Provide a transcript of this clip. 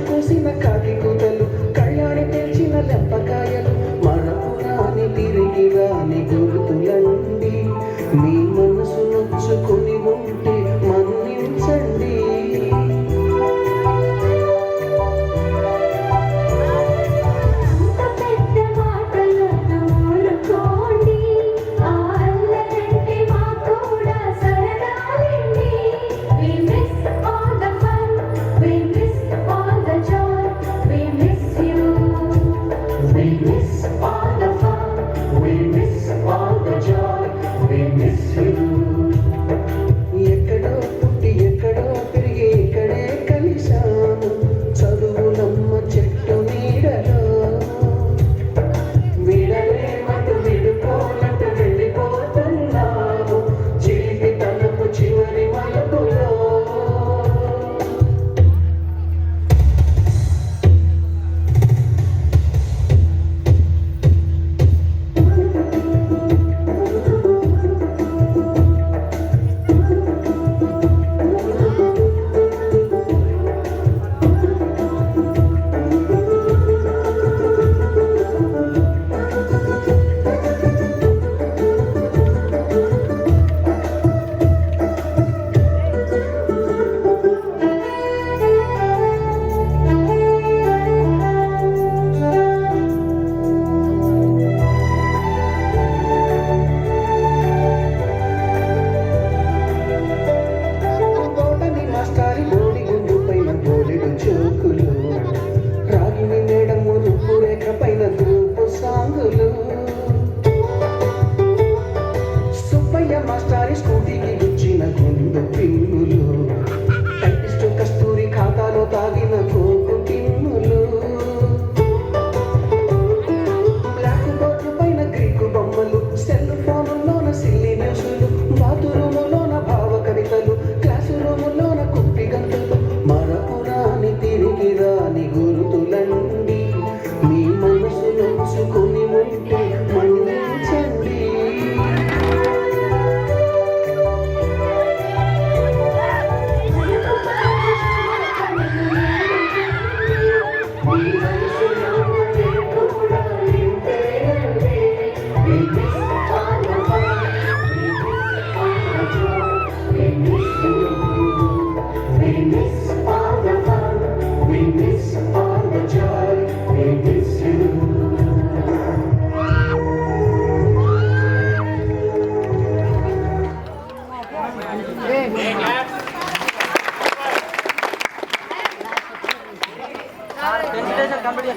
కోసిన కాకి కూతలు కళ్యాణి తెచ్చిన లెంపకాయలు మరపురాని తిరిగి రాని గుర్తులండి మీ మనసు నొచ్చుకుని ఉంటే మన్నించండి ఎక్కడో పుట్టి ఎక్కడో తిరిగి ఇక్కడే కలిశాను చదువులమ్మ చెట్టు నీడలో విడలేమటు విడుకోనట్టు వెళ్ళిపోతున్నాము చిలిపి తనపు చివరి మలుపులో రాగిని మేడము రూపురేఖ పైన గ్రూపు సాంగులు సుబ్బయ్య మాస్టారి స్కూటీకి గుచ్చిన గుండు పిన్నులు టైపిస్టు కస్తూరి ఖాతాలో తాగిన కోకు టిన్నులు బ్లాక్ బోర్డు పైన గ్రీకు బొమ్మలు సెల్ ఫోనుల్లోన సిల్లి న్యూసులు బాతురూములోన భావ కవితలు క్లాసు రూములోన కుప్పి గంతులు మరపురాని తిరిగి రాని గుర్తులండి మీ మనసు నొచ్చుకుని ఉంటే మన్నించండి कंपनी